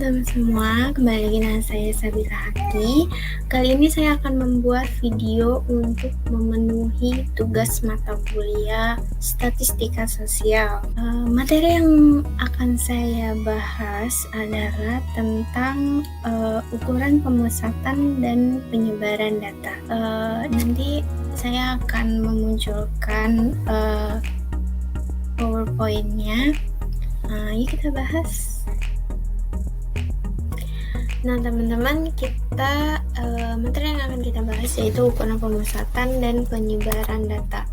teman-teman semua, kembali lagi dengan saya Sabira Haki. Kali ini saya akan membuat video untuk memenuhi tugas mata kuliah Statistika Sosial. Materi yang akan saya bahas adalah tentang ukuran pemusatan dan penyebaran data. Nanti saya akan memunculkan PowerPoint-nya. Yuk kita bahas. Nah teman-teman, materi yang akan kita bahas yaitu ukuran pemusatan dan penyebaran data.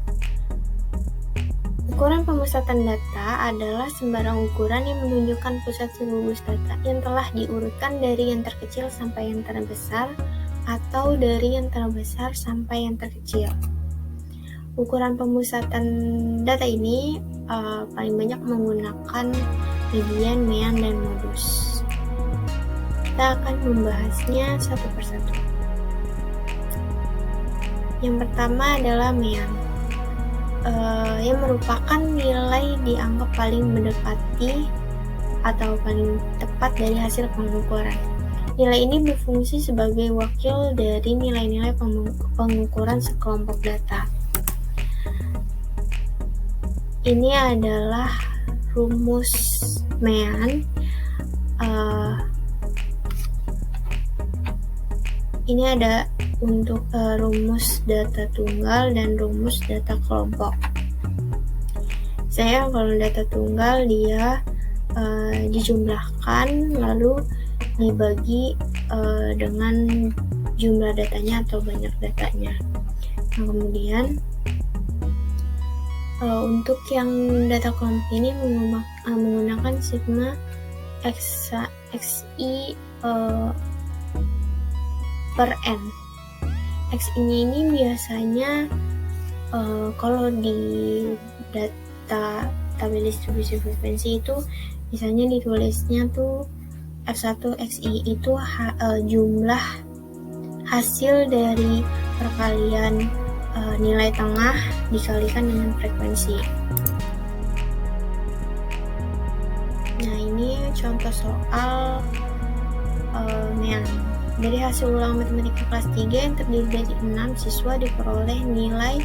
Ukuran pemusatan data adalah sembarang ukuran yang menunjukkan pusat segugus data yang telah diurutkan dari yang terkecil sampai yang terbesar atau dari yang terbesar sampai yang terkecil. Ukuran pemusatan data ini paling banyak menggunakan median, mean, dan modus. Kita akan membahasnya satu persatu. Yang pertama adalah mean, yang merupakan nilai dianggap paling mendekati atau paling tepat dari hasil pengukuran. Nilai ini berfungsi sebagai wakil dari nilai-nilai pengukuran sekelompok data. Ini adalah rumus mean. Ini ada untuk rumus data tunggal dan rumus data kelompok. Kalau data tunggal dia dijumlahkan lalu dibagi dengan jumlah datanya atau banyak datanya. Nah, kemudian untuk yang data kelompok ini menggunakan sigma xi per n. Xi-nya ini biasanya kalau di data tabel distribusi frekuensi itu misalnya ditulisnya tuh F1 Xi itu jumlah hasil dari perkalian nilai tengah dikalikan dengan frekuensi. Nah, ini contoh soal mean. Dari hasil ulangan matematika kelas 3 yang terdiri dari 6 siswa diperoleh nilai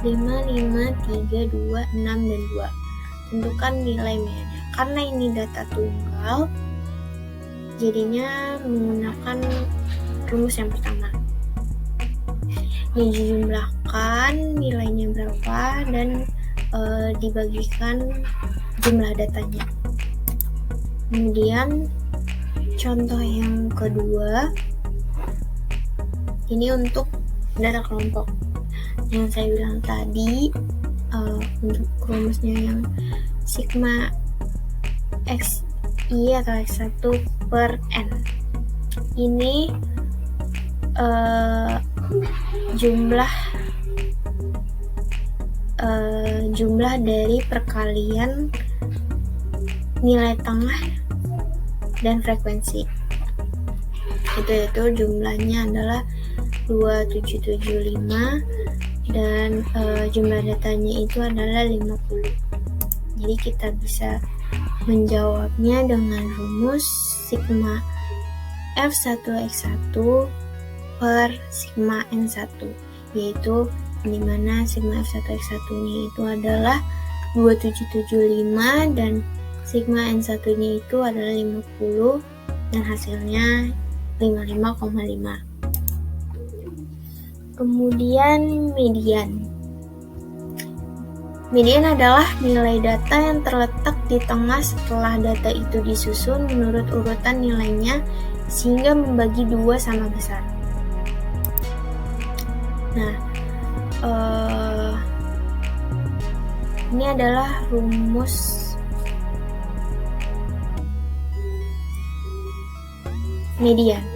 5, 5, 3, 2, 6, dan 2. Tentukan nilai meannya. Karena ini data tunggal, jadinya menggunakan rumus yang pertama. Dijumlahkan nilainya berapa dan dibagikan jumlah datanya. Kemudian contoh yang kedua, ini untuk data kelompok. Yang saya bilang tadi, untuk rumusnya yang sigma xi atau x1 per n. Ini jumlah dari perkalian nilai tengah dan frekuensi. Itu jumlahnya adalah 2775 dan jumlah datanya itu adalah 50. Jadi kita bisa menjawabnya dengan rumus sigma F1X1 per sigma N1, yaitu dimana sigma F1X1 nya itu adalah 2775 dan sigma N1 nya itu adalah 50 dan hasilnya 55,5. Kemudian median. Median adalah nilai data yang terletak di tengah setelah data itu disusun menurut urutan nilainya sehingga membagi 2 sama besar. Nah, ini adalah rumus median.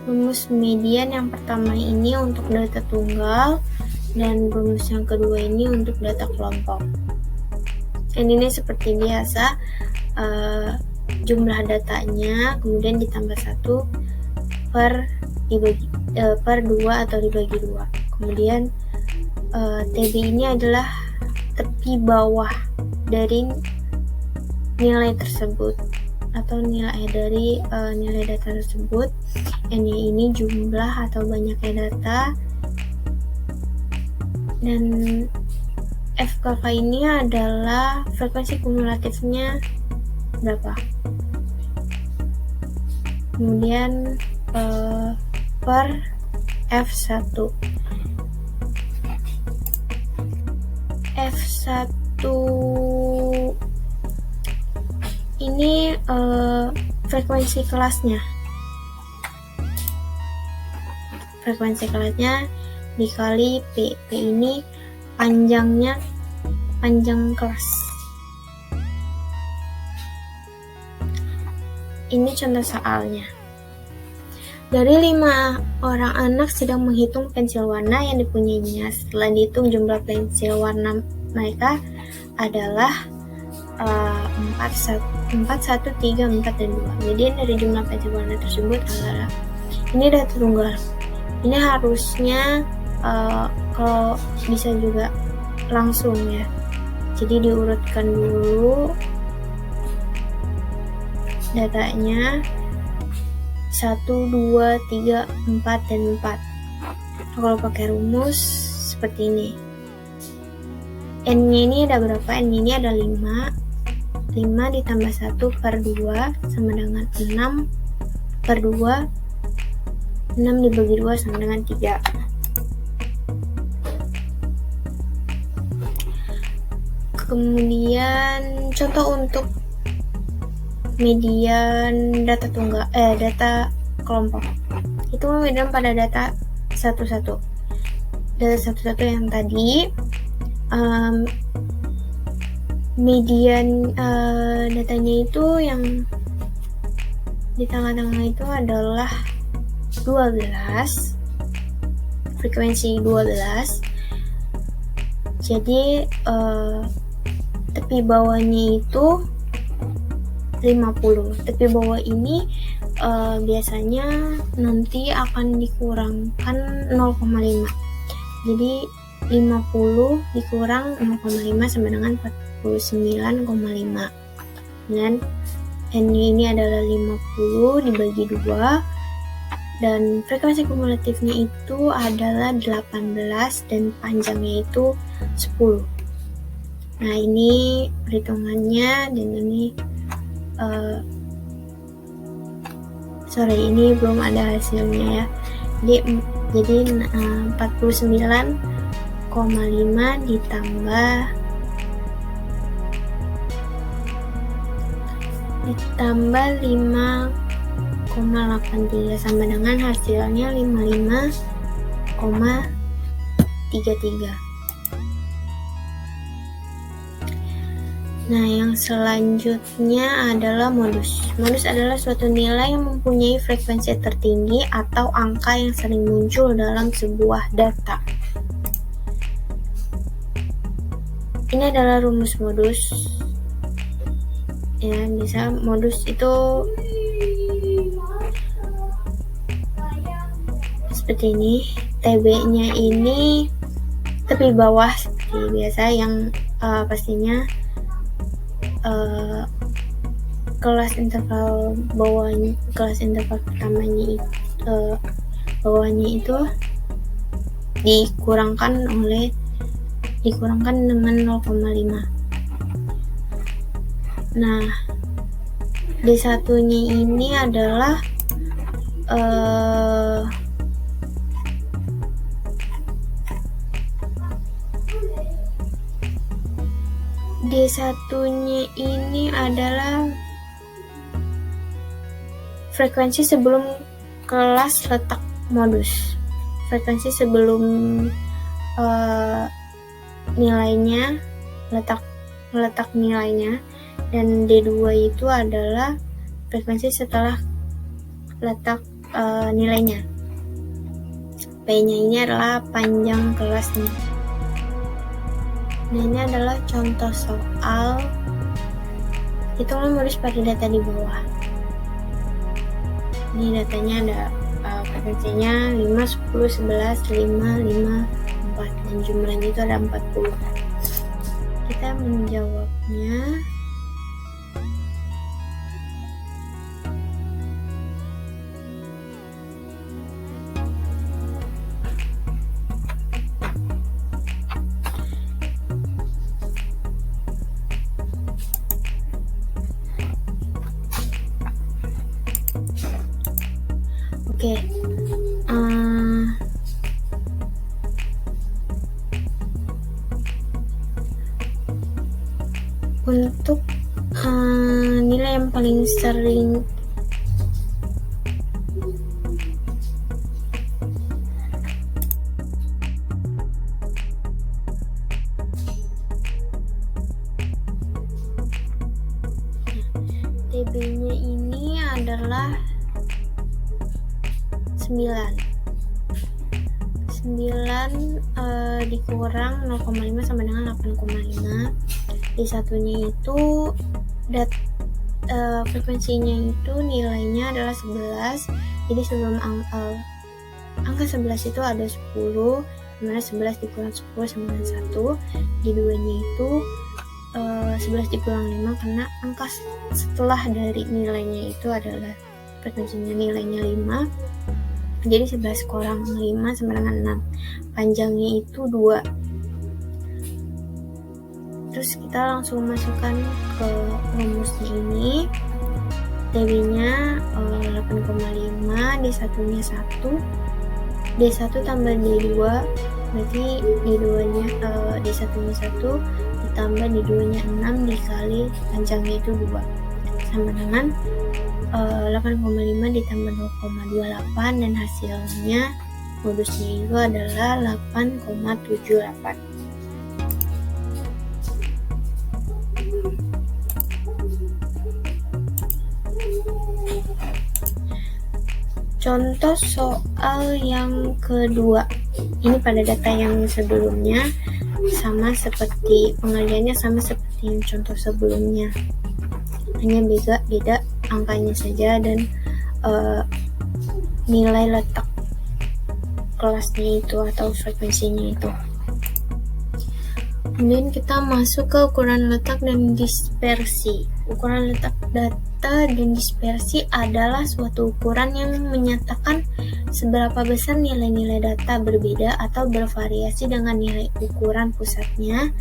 Rumus median yang pertama ini untuk data tunggal dan rumus yang kedua ini untuk data kelompok. Dan ini seperti biasa, jumlah datanya kemudian ditambah 1 per 2 atau dibagi 2. Kemudian TB ini adalah tepi bawah dari nilai tersebut atau nilai data tersebut. N-nya ini jumlah atau banyaknya data, dan FKK ini adalah frekuensi kumulatifnya berapa. Kemudian per F1 ini frekuensi kelasnya dikali P. P ini panjang kelas. Ini contoh soalnya. Dari 5 orang anak sedang menghitung pensil warna yang dipunyainya. Setelah dihitung jumlah pensil warna mereka adalah 4, 1, 3, 4, dan 2. Jadi dari jumlah pensil warna tersebut adalah ini data tunggal. Ini harusnya kalau bisa juga langsung ya. Jadi diurutkan dulu datanya 1, 2, 3, 4, dan 4. Kalau pakai rumus seperti ini. N-nya ini ada berapa? N-nya ini ada 5. 5 ditambah 1 per 2 sama dengan 6 per 2. 6 dibagi 2 sama dengan 3. Kemudian contoh untuk median data data kelompok. Itu median pada data 1-1. Data 1-1 yang tadi median datanya itu yang di tengah-tengah itu adalah 12, frekuensi 12. Jadi tepi bawahnya itu 50. Tepi bawah ini biasanya nanti akan dikurangkan 0,5. Jadi 50 dikurang 0,5 sama dengan 49,5. Dan N ini adalah 50 dibagi 2. Dan frekuensi kumulatifnya itu adalah 18 dan panjangnya itu 10. Nah, ini perhitungannya, dan ini ini belum ada hasilnya ya. Jadi 49,5 ditambah 5,83 sama dengan hasilnya 55,33. Nah, yang selanjutnya adalah modus. Modus adalah suatu nilai yang mempunyai frekuensi tertinggi atau angka yang sering muncul dalam sebuah data. Ini adalah rumus modus. Ya, bisa modus itu seperti ini. TB-nya ini tepi bawah seperti biasa, yang pastinya kelas interval bawahnya, kelas interval pertamanya bawahnya itu dikurangkan dengan 0,5. Nah, D1-nya ini adalah D1-nya ini adalah frekuensi sebelum kelas letak modus. Frekuensi sebelum nilainya letak nilainya. Dan D2 itu adalah frekuensi setelah letak nilainya. P-nya ini adalah panjang kelasnya. Nah, ini adalah contoh soal hitungan modus pada data di bawah. Ini datanya ada frekuensinya 5, 10, 11, 5, 5, 4, dan jumlahnya itu ada 40. Kita menjawabnya Oke. Untuk nilai yang paling sering TB-nya ini adalah 9 dikurang 0,5 sama dengan 8,5. Di satunya itu frekuensinya itu nilainya adalah 11. Jadi sebelum angka 11 itu ada 10, dimana 11 dikurang 10 sama dengan 1. Di duanya itu 11 dikurang 5 karena angka setelah dari nilainya itu adalah frekuensinya nilainya 5. Jadi 11 kurang 5 sama dengan 6. Panjangnya itu 2. Terus kita langsung masukkan ke rumusnya ini. TB-nya 8,5, D1-nya 1. D1 tambah D2 berarti D2-nya D1-nya 1 ditambah D2-nya 6 dikali panjangnya itu 2 sama dengan 8,5 ditambah 0,28 dan hasilnya modusnya itu adalah 8,78. Contoh soal yang kedua. Ini pada data yang sebelumnya sama seperti pengerjaannya sama seperti yang contoh sebelumnya. Hanya beda angkanya saja dan nilai letak kelasnya itu atau frekuensinya itu. Kemudian kita masuk ke ukuran letak dan dispersi. Ukuran letak data dan dispersi adalah suatu ukuran yang menyatakan seberapa besar nilai-nilai data berbeda atau bervariasi dengan nilai ukuran pusatnya,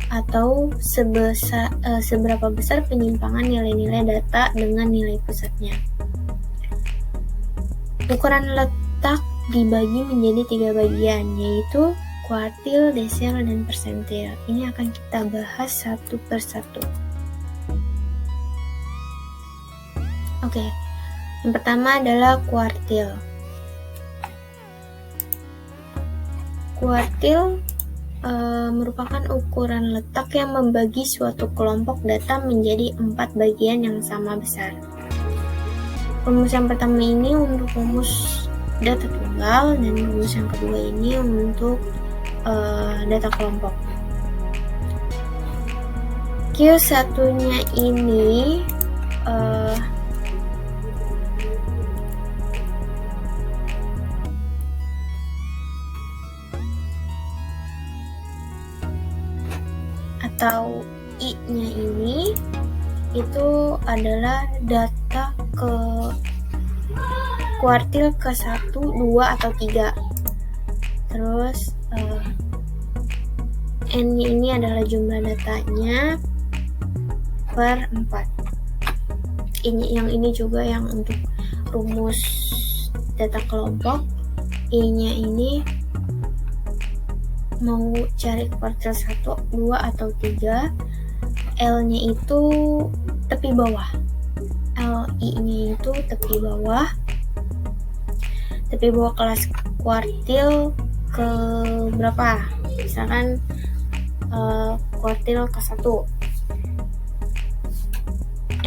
atau seberapa besar penyimpangan nilai-nilai data dengan nilai pusatnya. Ukuran letak dibagi menjadi 3 bagian, yaitu kuartil, desil, dan persentil. Ini akan kita bahas satu persatu. Oke, yang pertama adalah kuartil. Kuartil merupakan ukuran letak yang membagi suatu kelompok data menjadi 4 bagian yang sama besar. Rumus yang pertama ini untuk rumus data tunggal dan rumus yang kedua ini untuk data kelompok. Q1-nya ini atau I-nya ini itu adalah data ke kuartil ke 1, 2, atau 3. Terus N-nya ini adalah jumlah datanya per 4. Yang ini juga yang untuk rumus data kelompok. I-nya ini mau cari kuartil 1, 2, atau 3. L-nya itu tepi bawah. LI-nya itu tepi bawah kelas kuartil ke berapa? Misalkan kuartil ke 1.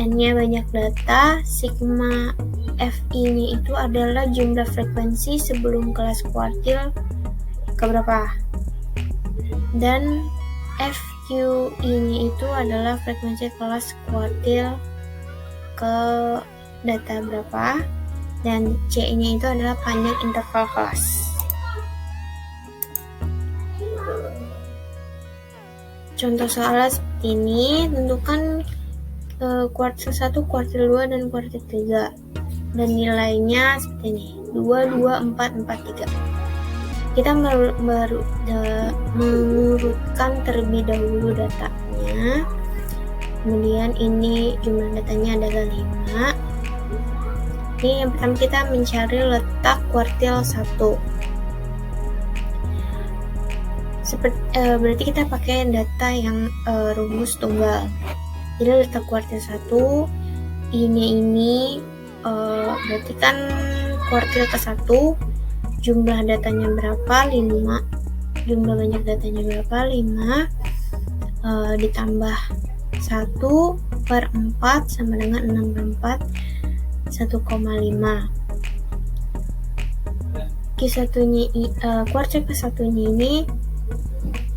N-nya banyak data. Sigma FI-nya itu adalah jumlah frekuensi sebelum kelas kuartil ke berapa? Dan FQI-nya itu adalah frekuensi kelas kuartil ke data berapa, dan C-nya itu adalah panjang interval kelas. Contoh soalnya seperti ini, tentukan kuartil 1, kuartil 2, dan kuartil 3, dan nilainya seperti ini, 2, 2, 4, 4, 3. Kita mengurutkan terlebih dahulu datanya. Kemudian ini jumlah datanya adalah 5. Ini yang pertama kita mencari letak kuartil 1. Berarti kita pakai data yang rumus tunggal. Jadi letak kuartil 1 ini berarti kan kuartil ke-1 jumlah datanya berapa? 5. Jumlah banyak datanya berapa? 5 ditambah 1/4 sama dengan 6/4 1,5. Q1-nya kuartil ke-1-nya ini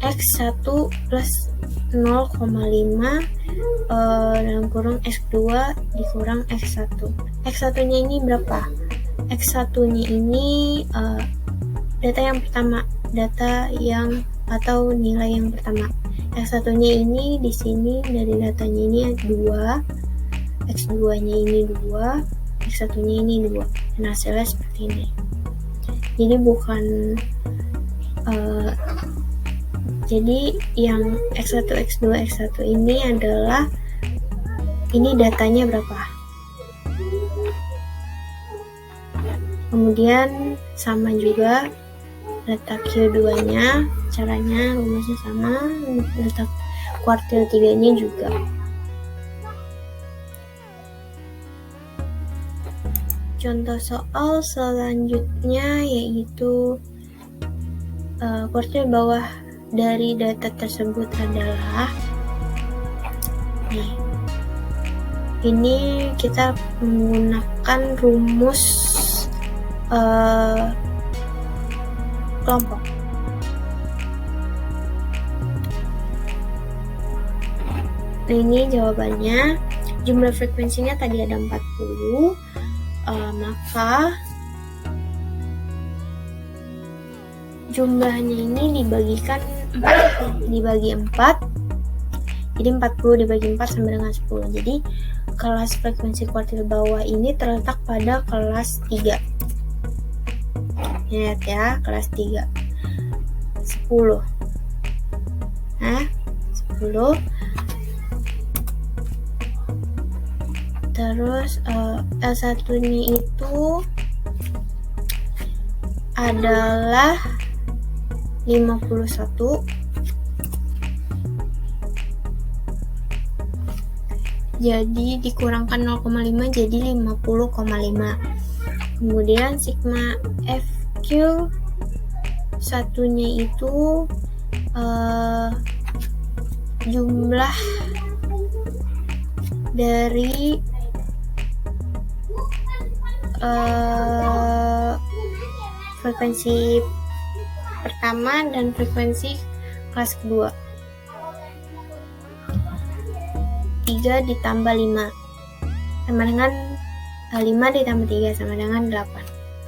X1 plus 0,5 dalam kurung X2 dikurang X1. X1-nya ini berapa? X1-nya ini data yang pertama, atau nilai yang pertama. X1-nya ini di sini dari datanya ini 2, X2-nya ini 2, X1-nya ini 2. Dan hasilnya seperti ini. Jadi jadi yang X1, X2, X1 ini adalah ini datanya berapa. Kemudian sama juga letak Q2-nya, caranya rumusnya sama, letak kuartil 3-nya juga. Contoh soal selanjutnya yaitu kuartil bawah dari data tersebut adalah ini kita menggunakan rumus kelompok. Nah, ini jawabannya. Jumlah frekuensinya tadi ada 40, maka jumlahnya ini dibagi 4. Jadi 40 dibagi 4 sama dengan 10. Jadi kelas frekuensi kuartil bawah ini terletak pada kelas 3. Lihat ya, kelas 3. 10. 10. Terus L1-nya itu adalah 51. Jadi dikurangkan 0,5 jadi 50,5. Kemudian sigma FQ satunya itu jumlah dari frekuensi pertama dan frekuensi kelas kedua. 3 ditambah 5 sama dengan 5 ditambah 3 sama dengan 8.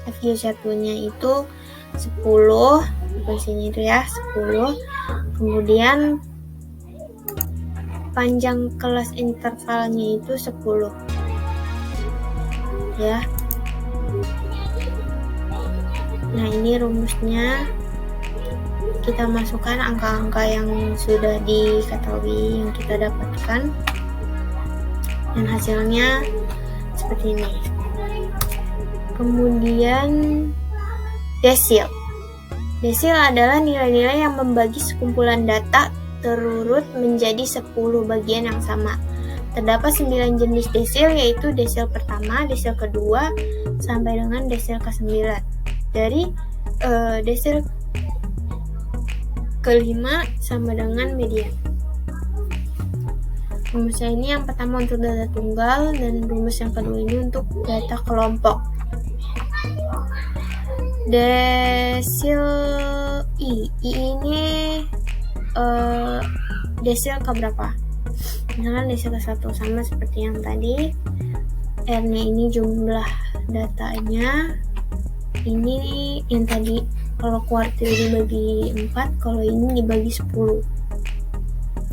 FQ1-nya itu 10, frekuensinya itu ya 10. Kemudian panjang kelas intervalnya itu 10 ya. Nah, ini rumusnya. Kita masukkan angka-angka yang sudah diketahui yang kita dapatkan, dan hasilnya seperti ini. Kemudian desil. Desil adalah nilai-nilai yang membagi sekumpulan data terurut menjadi 10 bagian yang sama. Terdapat 9 jenis desil, yaitu desil pertama, desil kedua, sampai dengan desil ke-9. Dari desil kelima sama dengan median. Rumusnya ini yang pertama untuk data tunggal, dan rumus yang kedua ini untuk data kelompok. Desil I ini desil ke berapa? Misalkan desil ke-1 sama seperti yang tadi. R-nya ini jumlah datanya. Ini yang tadi kalau kuartil dibagi 4, kalau ini dibagi 10.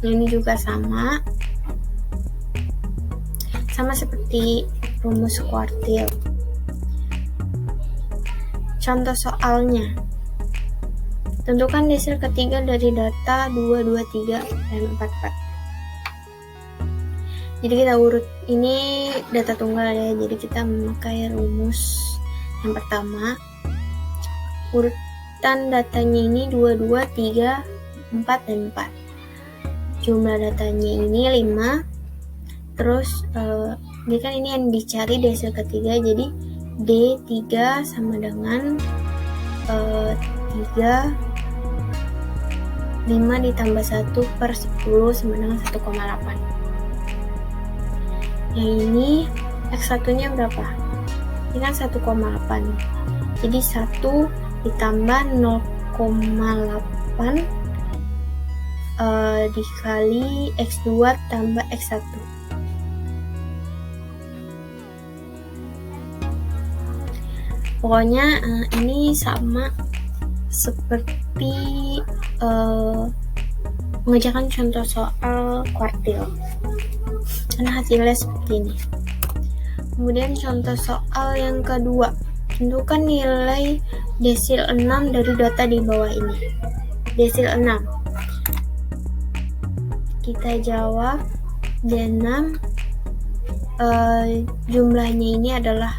Nah, ini juga sama seperti rumus kuartil. Contoh soalnya. Tentukan desil ketiga dari data 2, 2, 3, dan 4, 4. Jadi kita urut, ini data tunggal ya, jadi kita memakai rumus yang pertama. Urutan datanya ini 2, 2, 3, 4, dan 4. Jumlah datanya ini 5. Terus ini kan ini yang dicari desil ketiga, jadi D3 sama dengan 3, 5 ditambah 1/10 sama dengan 1,8. Yang ini X1 nya berapa? Ini kan 1,8. Jadi 1 ditambah 0,8 dikali X2 tambah X1. Pokoknya ini sama seperti mengerjakan contoh soal kuartil, karena hasilnya seperti ini. Kemudian contoh soal yang kedua, tentukan nilai desil 6 dari data di bawah ini. Desil 6, kita jawab D6, jumlahnya ini adalah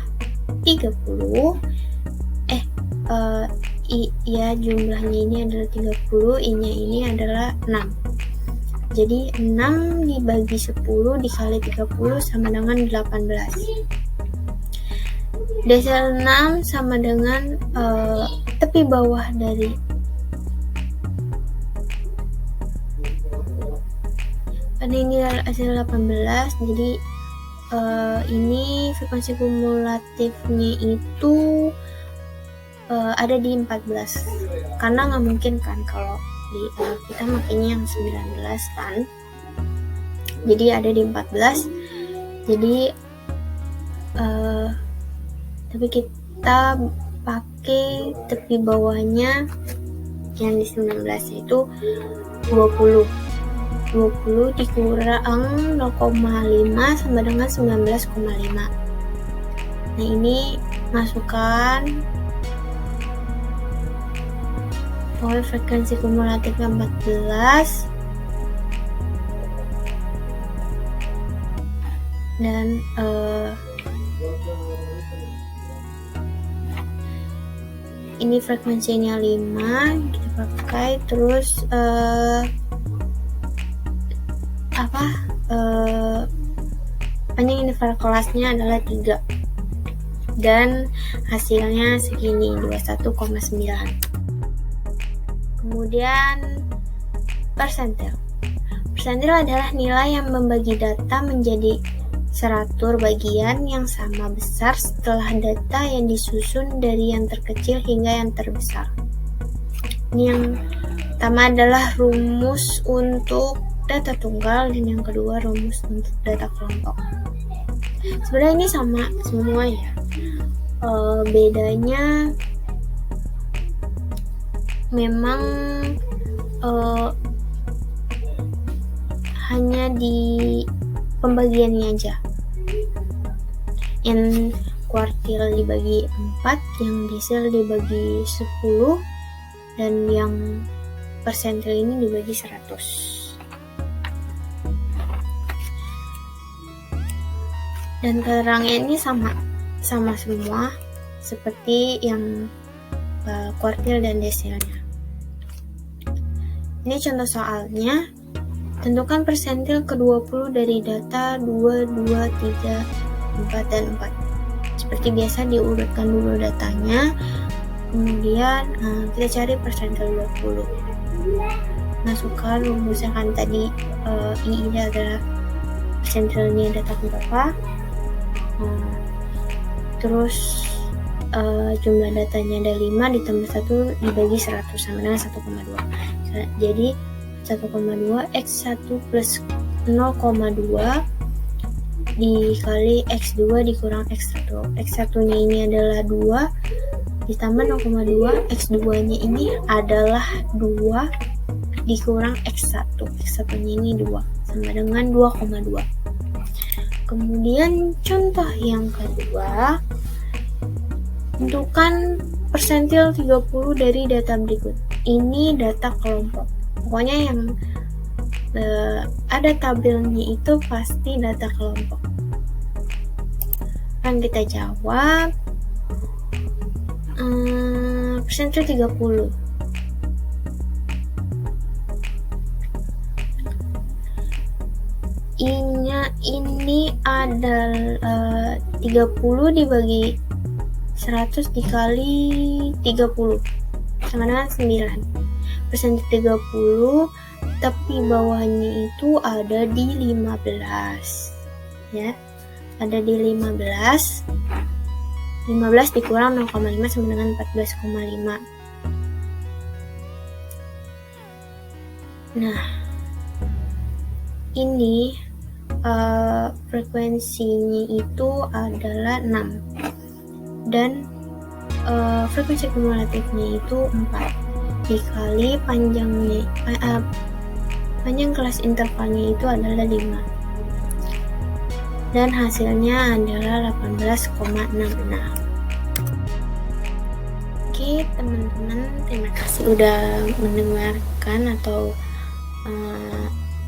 30. Jumlahnya ini adalah 30, I-nya ini adalah 6. Jadi 6 dibagi 10 dikali 30 sama dengan 18. Desil 6 sama dengan tepi bawah dari ini hasil 18. Jadi ini frekuensi kumulatifnya itu ada di 14, karena nggak mungkin kan kalau kita makainya yang 19 kan, jadi ada di 14. Jadi tapi kita pakai tepi bawahnya yang di 19 itu 20 dikurang 0,5 sama dengan 19,5. Nah ini masukkan frekuensi kumulatifnya 14 dan ini frekuensinya 5 kita pakai. Terus panjang interval kelasnya adalah 3 dan hasilnya segini, 21,9. Kemudian persentil. Persentil adalah nilai yang membagi data menjadi seratur bagian yang sama besar setelah data yang disusun dari yang terkecil hingga yang terbesar. Ini yang pertama adalah rumus untuk data tunggal dan yang kedua rumus untuk data kelompok. Sebenarnya ini sama semua ya. Bedanya memang hanya di pembagiannya aja. Yang kuartil dibagi 4, yang desil dibagi 10, dan yang persentil ini dibagi 100. Dan keterangannya ini sama semua seperti yang kuartil dan desilnya. Ini contoh soalnya. Tentukan persentil ke-20 dari data 2, 2, 3, 4, dan 4. Seperti biasa diurutkan dulu datanya, kemudian kita cari persentil 20. Masukkan rumusnya kan tadi, I adalah persentilnya data berapa, terus jumlah datanya ada 5 ditambah 1 dibagi 100 sama dengan 1,2. Jadi 1,2 X1 plus 0,2 dikali X2 dikurang X1. X1 nya ini adalah 2 ditambah 0,2, X2 nya ini adalah 2 dikurang X1. X1 nya ini 2 sama dengan 2,2. Kemudian contoh yang kedua, tentukan persentil 30 dari data berikut. Ini data kelompok. Pokoknya yang ada tabelnya itu pasti data kelompok. Akan kita jawab persen itu 30. Ini adalah 30 dibagi 100 dikali 30 sama dengan 9. Persen 30, tapi bawahnya itu ada di 15 ya, ada di 15 dikurang 0,5 sama dengan 14,5. Nah, ini frekuensinya itu adalah 6 dan frekuensi kumulatifnya itu 4 dikali panjang kelas intervalnya itu adalah 5 dan hasilnya adalah 18,66. Oke teman-teman, terima kasih udah mendengarkan atau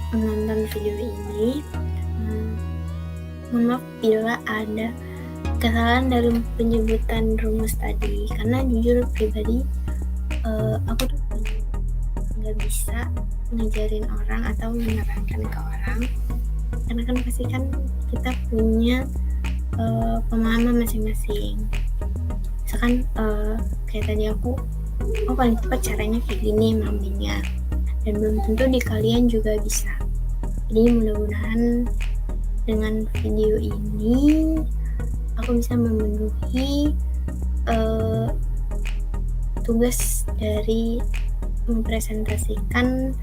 menonton video ini. Mohon maaf bila ada kesalahan dalam penyebutan rumus tadi, karena jujur pribadi aku tuh nggak bisa ngajarin orang atau menerangkan ke orang, karena kan pasti kan kita punya pemahaman masing-masing. Misalkan kayak tadi aku paling cepat caranya kayak gini mamanya, dan belum tentu di kalian juga bisa. Jadi mudah-mudahan dengan video ini aku bisa memenuhi tugas dari mempresentasikan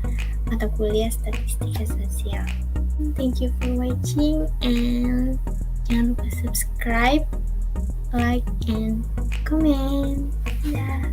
mata kuliah statistika sosial. Thank you for watching, and jangan lupa subscribe, like, and comment. Dah.